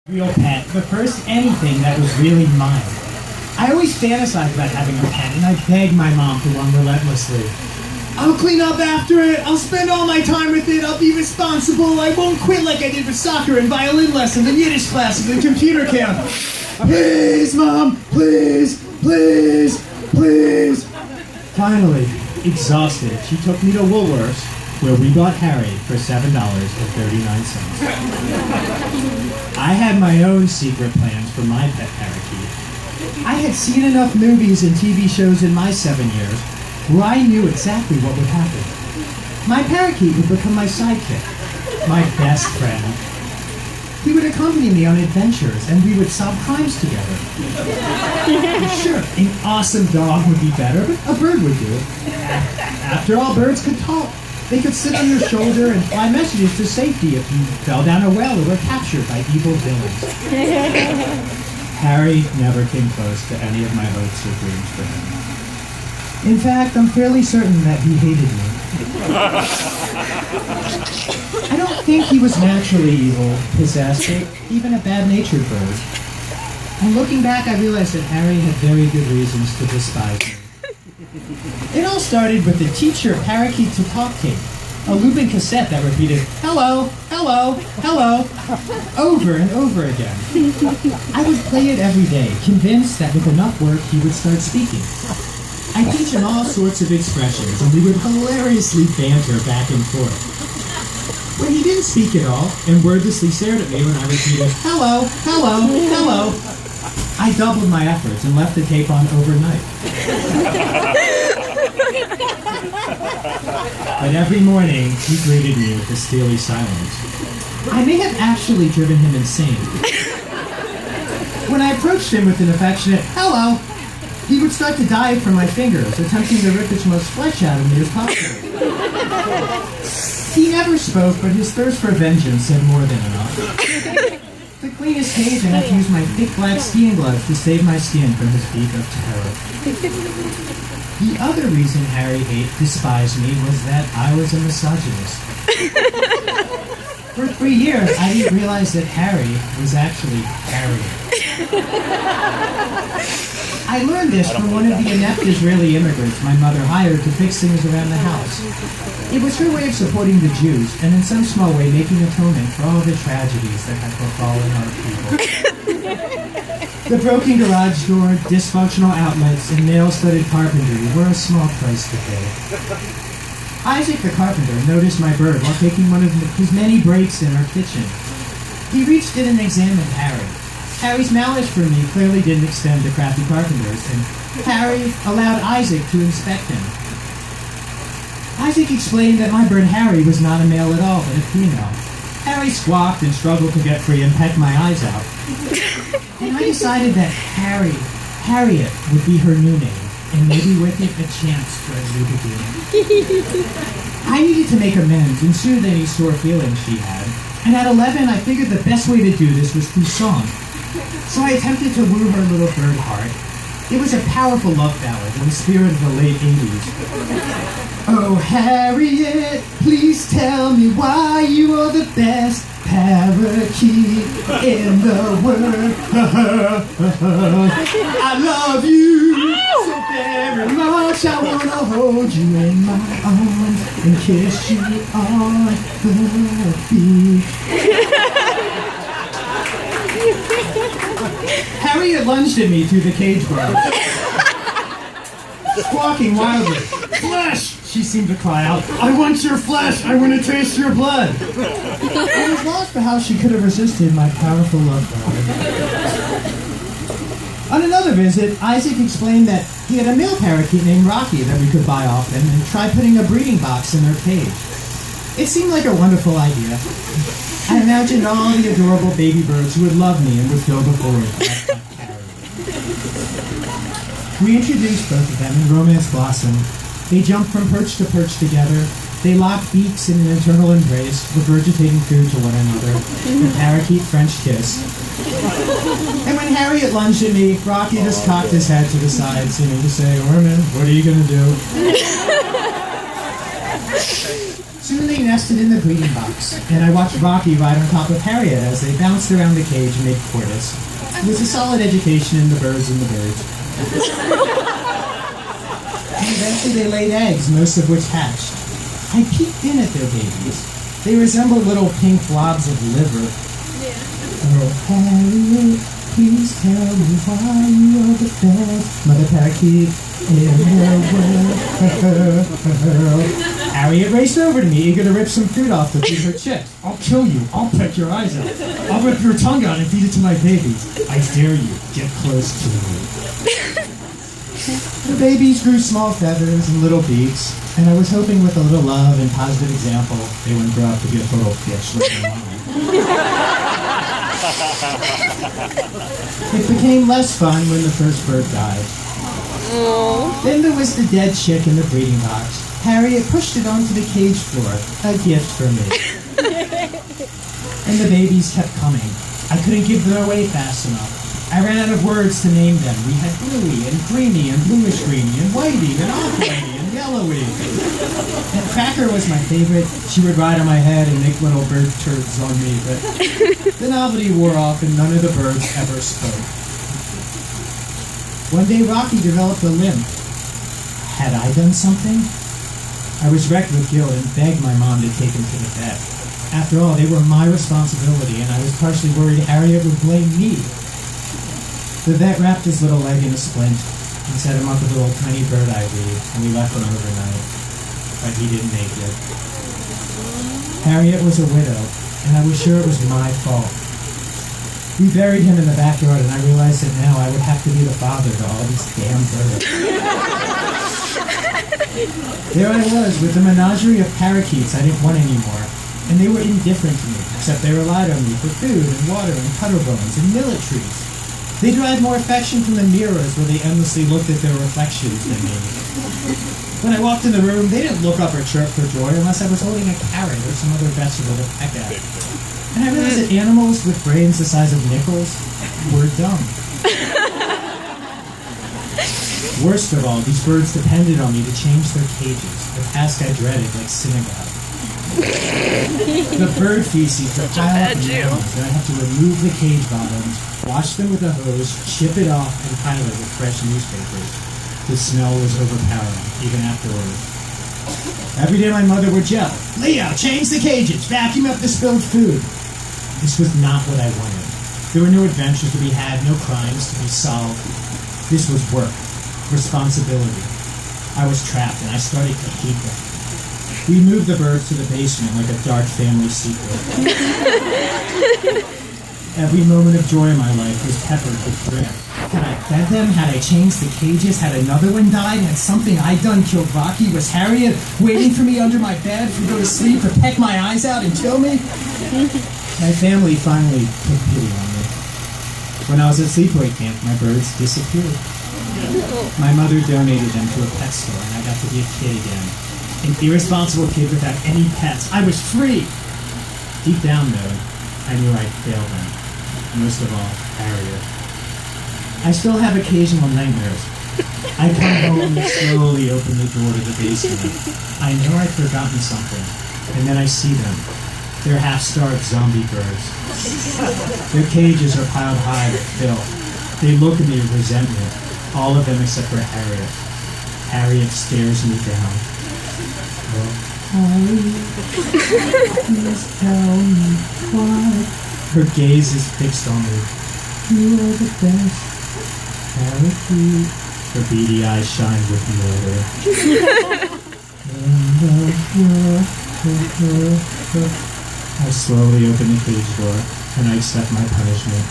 Real pet, the first anything that was really mine. I always fantasized about having a pet, and I begged my mom for one relentlessly. I'll clean up after it, I'll spend all my time with it, I'll be responsible, I won't quit like I did with soccer and violin lessons and Yiddish classes and computer camp. Please, Mom, please, please, please. Finally, exhausted, she took me to Woolworths, where we bought Harry for $7.39. I had my own secret plans for my pet parakeet. I had seen enough movies and TV shows in my 7 years where I knew exactly what would happen. My parakeet would become my sidekick, my best friend. He would accompany me on adventures and we would solve crimes together. Sure, an awesome dog would be better, but a bird would do. After all, birds could talk. They could sit on your shoulder and fly messages to safety if you fell down a well or were captured by evil villains. Harry never came close to any of my hopes or dreams for him. In fact, I'm fairly certain that he hated me. I don't think he was naturally evil, possessed, or even a bad-natured bird. And looking back, I realized that Harry had very good reasons to despise me. It all started with the teacher Parakeet to Talk tape, a looping cassette that repeated, hello, hello, hello, over and over again. I would play it every day, convinced that with enough work he would start speaking. I teach him all sorts of expressions, and we would hilariously banter back and forth. When he didn't speak at all, and wordlessly stared at me when I repeated, hello, hello, hello, I doubled my efforts and left the tape on overnight. But every morning, he greeted me with a steely silence. I may have actually driven him insane. When I approached him with an affectionate, hello, he would start to dive from my fingers, attempting to rip as much flesh out of me as possible. He never spoke, but his thirst for vengeance said more than enough. To clean his cage, I had to use my thick black skiing gloves to save my skin from his beak of terror. The other reason Harry despised me was that I was a misogynist. For 3 years, I didn't realize that Harry was actually Harriette. I learned this from one of the inept Israeli immigrants my mother hired to fix things around the house. It was her way of supporting the Jews, and in some small way making atonement for all the tragedies that had befallen our people. The broken garage door, dysfunctional outlets, and nail-studded carpentry were a small price to pay. Isaac the carpenter noticed my bird while taking one of his many breaks in our kitchen. He reached in and examined Harry. Harry's malice for me clearly didn't extend to crafty carpenters, and Harry allowed Isaac to inspect him. Isaac explained that my bird Harry was not a male at all, but a female. Harry squawked and struggled to get free and pecked my eyes out. And I decided that Harriette would be her new name, and maybe with it a chance for a new beginning. I needed to make amends and soothe any sore feelings she had, and at 11 I figured the best way to do this was through song. So I attempted to woo her little bird heart. It was a powerful love ballad in the spirit of the late 80s. Oh, Harriette, please tell me why you are the best parakeet in the world. I love you so very much. I want to hold you in my arms and kiss you on the beak. Harriette lunged at me through the cage bars, squawking wildly. Flesh! She seemed to cry out. I want your flesh! I want to taste your blood! I was lost for how she could have resisted my powerful love ballad. On another visit, Isaac explained that he had a male parakeet named Rocky that we could buy off him and try putting a breeding box in their cage. It seemed like a wonderful idea. I imagined all the adorable baby birds who would love me and would fill the void. We introduced both of them and romance blossomed. They jumped from perch to perch together. They locked beaks in an eternal embrace, regurgitating food to one another. The parakeet French kiss. And when Harriette lunged at me, Rocky just cocked his head to the side, seeming to say, Orman, what are you going to do? Soon they nested in the breeding box, and I watched Rocky ride on top of Harriette as they bounced around the cage mid-coitus. It was a solid education in the birds and the birds. And eventually they laid eggs, most of which hatched. I peeked in at their babies. They resembled little pink blobs of liver. Oh, Harriette, please tell me why you are the best Mother Parakeet in the world. Harriette raced over to me, eager to rip some fruit off to feed her chicks. I'll kill you. I'll peck your eyes out. I'll rip your tongue out and feed it to my babies. I dare you. Get close to me. The babies grew small feathers and little beaks, and I was hoping with a little love and positive example, they wouldn't grow up to be a total bitch like my mom. It became less fun when the first bird died. Then there was the dead chick in the breeding box. Harriette pushed it onto the cage floor, a gift for me. And the babies kept coming. I couldn't give them away fast enough. I ran out of words to name them. We had bluey and greeny and bluish greeny and whitey and aqua-whitey and yellowy. And Cracker was my favorite. She would ride on my head and make little bird turds on me, but the novelty wore off and none of the birds ever spoke. One day Rocky developed a limp. Had I done something? I was wrecked with guilt and begged my mom to take him to the vet. After all, they were my responsibility, and I was partially worried Harriette would blame me. The vet wrapped his little leg in a splint and set him up with a little tiny bird IV, and we left him overnight. But he didn't make it. Harriette was a widow, and I was sure it was my fault. We buried him in the backyard, and I realized that now I would have to be the father to all these damn birds. There I was, with a menagerie of parakeets I didn't want anymore, and they were indifferent to me, except they relied on me for food and water and cuddle bones and millet trees. They derived more affection from the mirrors where they endlessly looked at their reflections than me. When I walked in the room, they didn't look up or chirp for joy unless I was holding a carrot or some other vegetable to peck at. And I realized that animals with brains the size of nickels were dumb. Worst of all, these birds depended on me to change their cages, a task I dreaded like synagogue. The bird feces would pile up in mounds, and I'd have to remove the cage bottoms, wash them with a hose, chip it off, and pile it with fresh newspapers. The smell was overpowering, even afterwards. Every day my mother would yell, "Leo, change the cages, vacuum up the spilled food." This was not what I wanted. There were no adventures to be had, no crimes to be solved. This was work, responsibility. I was trapped, and I started to hate them. We moved the birds to the basement like a dark family secret. Every moment of joy in my life was peppered with dread. Had I fed them? Had I changed the cages? Had another one died? Had something I'd done killed Rocky? Was Harriette waiting for me under my bed to go to sleep, to peck my eyes out and kill me? My family finally took pity on me. When I was at sleepaway camp, my birds disappeared. My mother donated them to a pet store, and I got to be a kid again. An irresponsible kid without any pets. I was free! Deep down, though, I knew I'd failed them. Most of all, Harriette. I still have occasional nightmares. I come home and slowly open the door to the basement. I know I've forgotten something, and then I see them. They're half-starved zombie birds. Their cages are piled high with filth. They look at me with resentment, all of them except for Harriette. Harriette stares me down. Please tell me why. Her gaze is fixed on me. You are the best, Parakeet. Her beady eyes shine with murder. I slowly open the cage door, and I accept my punishment.